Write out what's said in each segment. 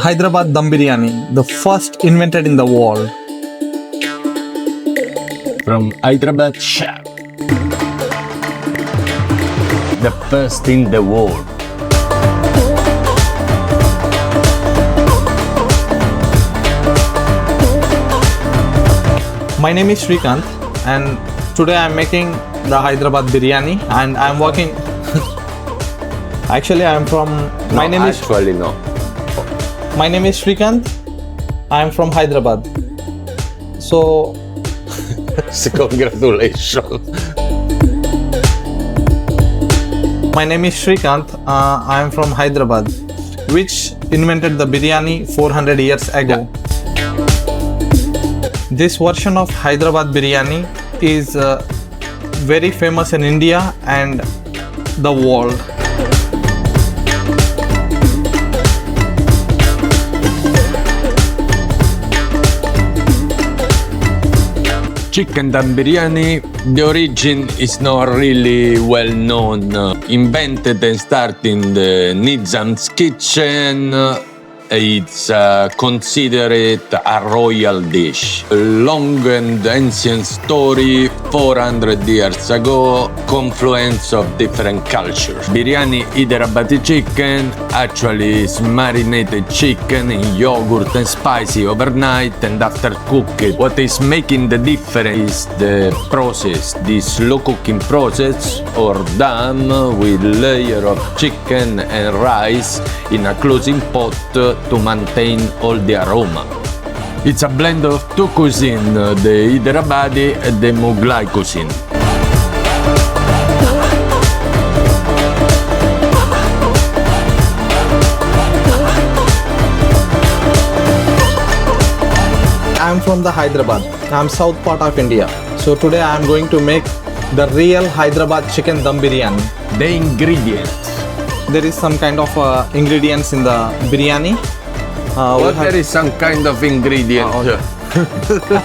Hyderabad Dum Biryani, the first invented in the world. From Hyderabad chef. The first in the world. My name is Srikanth and today I am making the Hyderabad Biryani and I am working. Actually, I am from. My name is Srikanth. I am from Hyderabad. So. Congratulations. My name is Srikanth. I am from Hyderabad, which invented the biryani 400 years ago. This version of Hyderabad biryani is very famous in India and the world. Chicken Dum Biryani, the origin is not really well known. Invented and started in the Nizam's kitchen. It's considered a royal dish. A long and ancient story, 400 years ago, confluence of different cultures. Biryani Hyderabadi chicken actually is marinated chicken in yogurt and spicy overnight and after cooking. What is making the difference is the process, the slow cooking process or dum with layer of chicken and rice in a closing pot to maintain all the aroma. It's a blend of two cuisine, the Hyderabadi and the Mughlai cuisine. I am from the Hyderabad. I am south part of India. So today I am going to make the real Hyderabad chicken dum biryani. The ingredients. There is some kind of ingredients in the biryani. There is some kind of ingredient.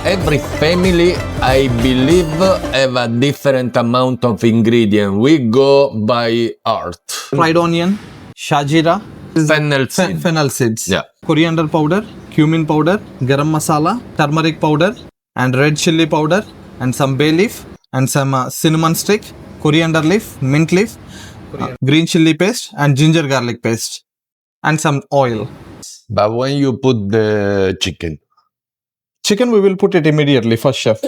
Every family, I believe, have a different amount of ingredient. We go by art. Fried onion, shajira, fennel seeds, Yeah. coriander powder, cumin powder, garam masala, turmeric powder, and red chili powder, and some bay leaf, and some cinnamon stick, coriander leaf, mint leaf, green chili paste, and ginger garlic paste, and some oil. But when you put the chicken? Chicken, we will put it immediately, first chef.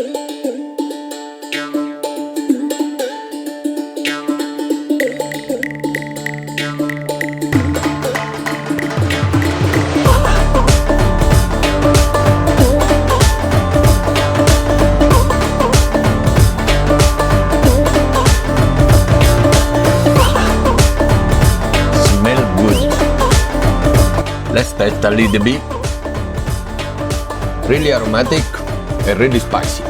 Let's taste a little bit. Really aromatic and really spicy.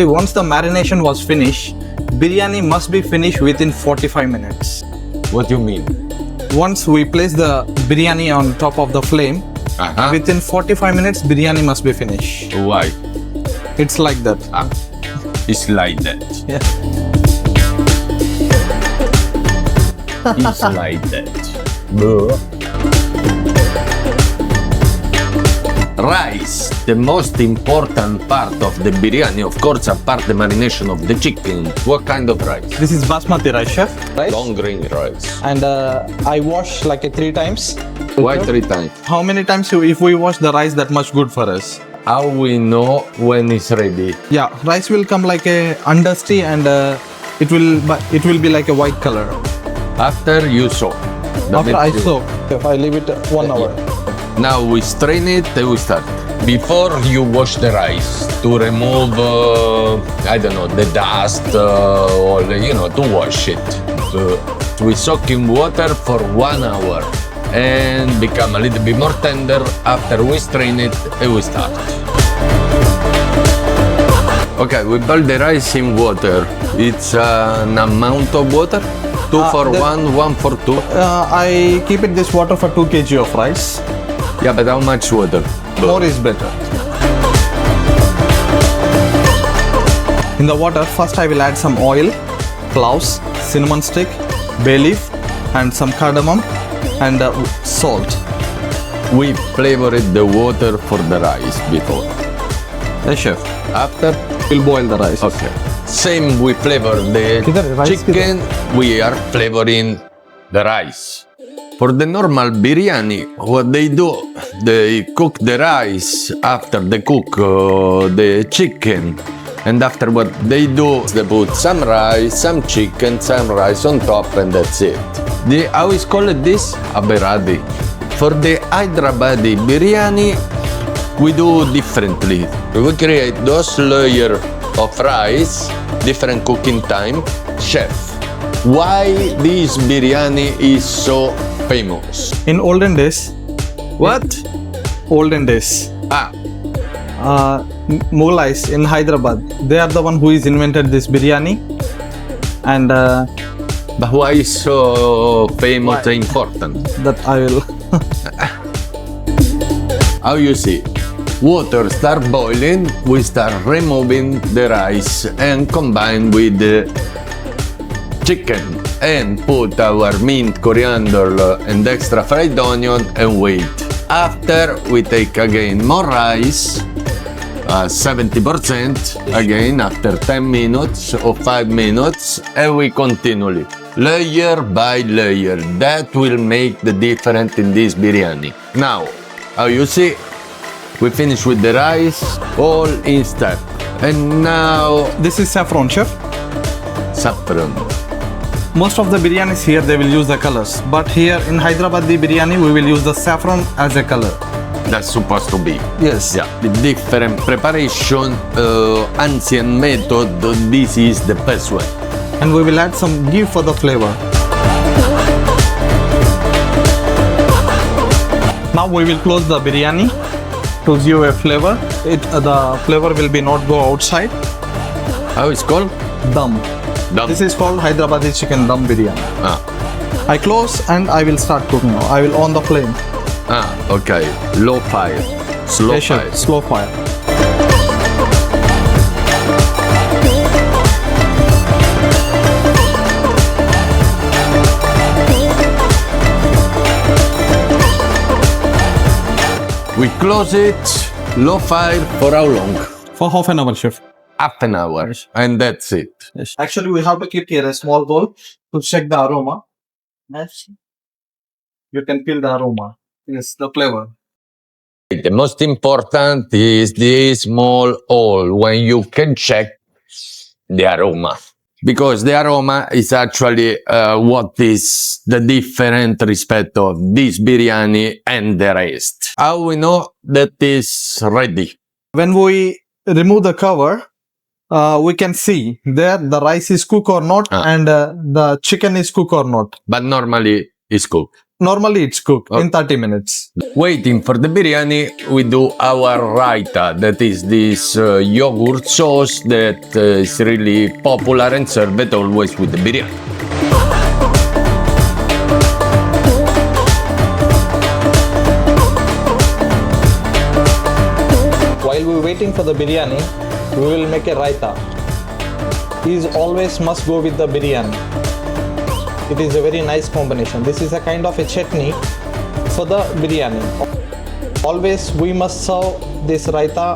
Once the marination was finished, biryani must be finished within 45 minutes. What do you mean? Once we place the biryani on top of the flame, within 45 minutes biryani must be finished. Why? It's like that. It's like that. Yeah. It's like that. Rice, the most important part of the biryani, of course, apart the marination of the chicken. What kind of rice? This is basmati rice, chef. Rice. Long grain rice. And I wash like 3 times. Why 3 times? How many times if we wash the rice, that much good for us? How we know when it's ready? Yeah, rice will come like a undusty and it will be like a white color. After you soak. After I soak, if I leave it 1 hour. Now we strain it and we start. Before you wash the rice to remove, I don't know, the dust or, to wash it. We soak in water for 1 hour and become a little bit more tender after we strain it and we start. Okay, we boil the rice in water. It's an amount of water? 2 for 1, 1 for 2? I keep it this water for 2 kg of rice. Yeah, but how much water? More is better. In the water, first I will add some oil, cloves, cinnamon stick, bay leaf, and some cardamom, and salt. We flavored the water for the rice before. Yes, chef. After, We'll boil the rice. okay. Same, we flavor the Kidhar, rice chicken, we are flavoring the rice. For the normal biryani, what they do, they cook the rice after they cook the chicken. And after what they do, they put some rice, some chicken, some rice on top, and that's it. How is called this? Hyderabadi. For the Hyderabadi biryani, we do differently. We create those layers of rice, different cooking time. Chef, why this biryani is so famous? In olden days, What? olden days, Ah, Mughlais in Hyderabad, they are the one who is invented this biryani. And but why is so famous and important? that I will. How you see? Water start boiling, we start removing the rice and combine with the chicken and put our mint, coriander and extra fried onion and wait. After we take again more rice, 70% again after 10 minutes or 5 minutes, and we continually layer by layer. That will make the difference in this biryani. Now, how you see? We finish with the rice, all in step. And now, This is saffron, chef. saffron. Most of the biryanis here they will use the colors, but here in Hyderabad the biryani we will use the saffron as a color. That's supposed to be. Yes. Yeah, the different preparation, ancient method, this is the best one. And we will add some ghee for the flavor. Now we will close the biryani to give a flavor. The flavor will be not go outside. How it's called? Dum. Dum. This is called Hyderabadi chicken dum biryani. Ah, I close and I will start cooking now. I will on the flame. okay. Low fire. Slow Yes, chef. fire. Slow fire. We close it, low fire for how long? For half an hour, chef. Half an hour. And that's it. Yes. Actually, we have to keep here a small bowl to check the aroma. Yes. You can feel the aroma. Yes, the flavor. The most important is this small hole when you can check the aroma. Because the aroma is actually what is the different respect of this biryani and the rest. How we know that is ready? When we remove the cover, we can see there the rice is cooked or not, and the chicken is cooked or not. But normally it's cooked. Normally it's cooked in 30 minutes. Waiting for the biryani, we do our raita. That is this yogurt sauce that is really popular and served always with the biryani. While we're waiting for the biryani, we will make a raita. These always must go with the biryani. It is a very nice combination. This is a kind of a chutney for the biryani. Always we must serve this raita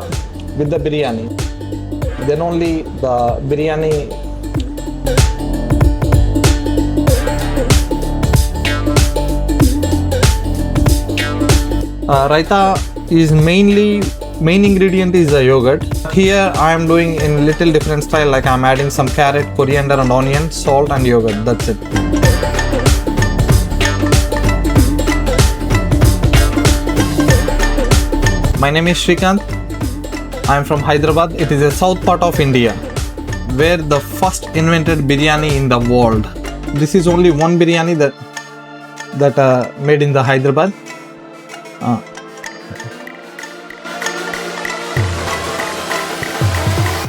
with the biryani. Then only the biryani. Raita is main ingredient is the yogurt. Here I am doing in little different style, like I am adding some carrot, coriander and onion, salt and yogurt. That's it. My name is Shrikant. I am from Hyderabad. It is a south part of India where the first invented biryani in the world. This is only one biryani that made in the Hyderabad.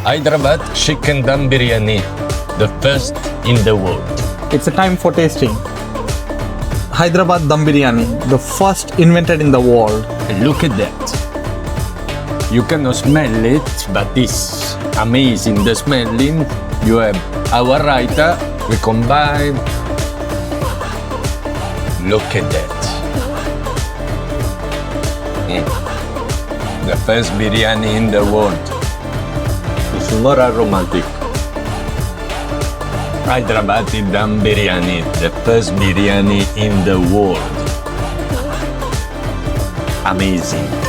Hyderabad chicken dum biryani, the first in the world. It's a time for tasting. Hyderabad Dum Biryani, the first invented in the world. Look at that. You cannot smell it, but it's amazing. The smelling. You have our raita. We combine. Look at that. The first biryani in the world. It's more aromatic. Hyderabadi Dum Biryani, the first biryani in the world. Amazing.